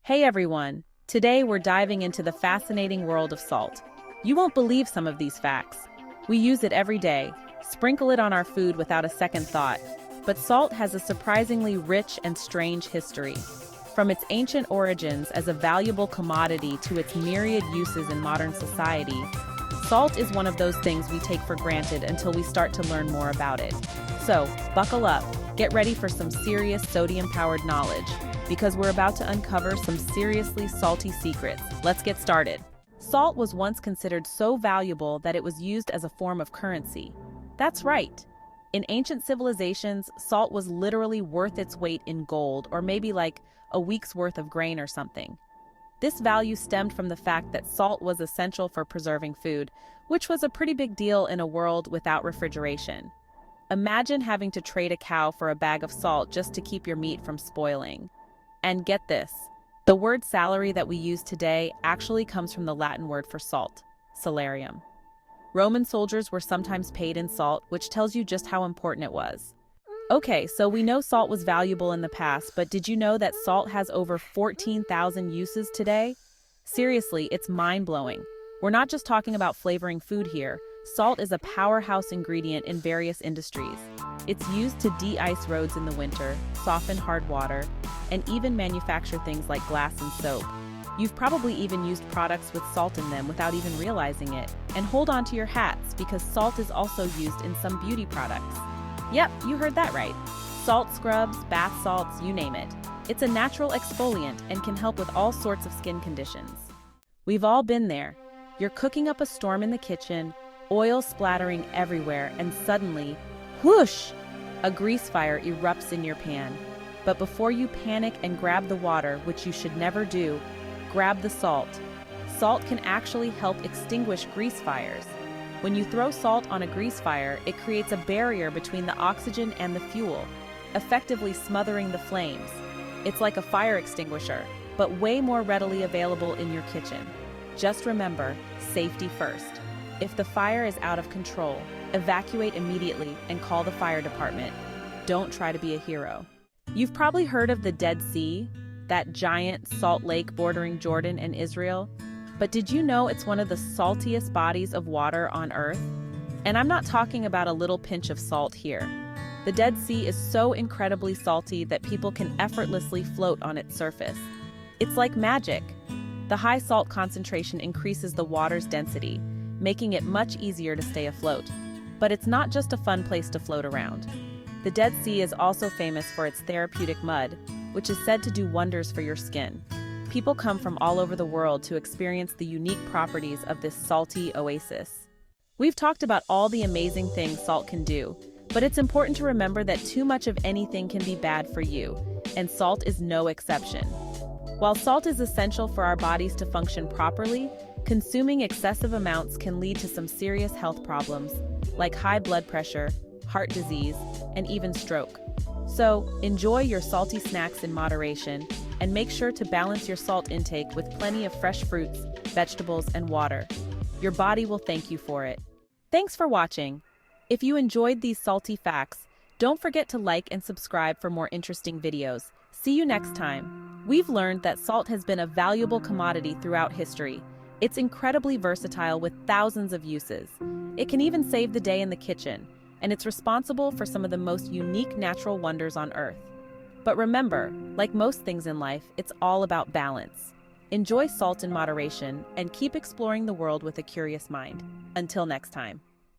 Hey everyone! Today we're diving into the fascinating world of salt. You won't believe some of these facts. We use it every day, sprinkle it on our food without a second thought. But salt has a surprisingly rich and strange history. From its ancient origins as a valuable commodity to its myriad uses in modern society, salt is one of those things we take for granted until we start to learn more about it. So, buckle up, get ready for some serious sodium-powered knowledge, because we're about to uncover some seriously salty secrets. Let's get started. Salt was once considered so valuable that it was used as a form of currency. That's right. In ancient civilizations, salt was literally worth its weight in gold, or maybe like a week's worth of grain or something. This value stemmed from the fact that salt was essential for preserving food, which was a pretty big deal in a world without refrigeration. Imagine having to trade a cow for a bag of salt just to keep your meat from spoiling. And get this, the word salary that we use today actually comes from the Latin word for salt, salarium. Roman soldiers were sometimes paid in salt, which tells you just how important it was. Okay, so we know salt was valuable in the past, but did you know that salt has over 14,000 uses today? Seriously, it's mind-blowing. We're not just talking about flavoring food here. Salt is a powerhouse ingredient in various industries. It's used to de-ice roads in the winter, soften hard water, and even manufacture things like glass and soap. You've probably even used products with salt in them without even realizing it. And hold on to your hats, because salt is also used in some beauty products. Yep, you heard that right. Salt scrubs, bath salts, you name it. It's a natural exfoliant and can help with all sorts of skin conditions. We've all been there. You're cooking up a storm in the kitchen, oil splattering everywhere, and suddenly, whoosh! A grease fire erupts in your pan. But before you panic and grab the water, which you should never do, grab the salt. Salt can actually help extinguish grease fires. When you throw salt on a grease fire, it creates a barrier between the oxygen and the fuel, effectively smothering the flames. It's like a fire extinguisher, but way more readily available in your kitchen. Just remember, safety first. If the fire is out of control, evacuate immediately and call the fire department. Don't try to be a hero. You've probably heard of the Dead Sea, that giant salt lake bordering Jordan and Israel. But did you know it's one of the saltiest bodies of water on Earth? And I'm not talking about a little pinch of salt here. The Dead Sea is so incredibly salty that people can effortlessly float on its surface. It's like magic. The high salt concentration increases the water's density, making it much easier to stay afloat. But it's not just a fun place to float around. The Dead Sea is also famous for its therapeutic mud, which is said to do wonders for your skin. People come from all over the world to experience the unique properties of this salty oasis. We've talked about all the amazing things salt can do, but it's important to remember that too much of anything can be bad for you, and salt is no exception. While salt is essential for our bodies to function properly, consuming excessive amounts can lead to some serious health problems, like high blood pressure, heart disease, and even stroke. So, enjoy your salty snacks in moderation, and make sure to balance your salt intake with plenty of fresh fruits, vegetables, and water. Your body will thank you for it. Thanks for watching. If you enjoyed these salty facts, don't forget to like and subscribe for more interesting videos. See you next time. We've learned that salt has been a valuable commodity throughout history. It's incredibly versatile with thousands of uses. It can even save the day in the kitchen, and it's responsible for some of the most unique natural wonders on Earth. But remember, like most things in life, it's all about balance. Enjoy salt in moderation and keep exploring the world with a curious mind. Until next time.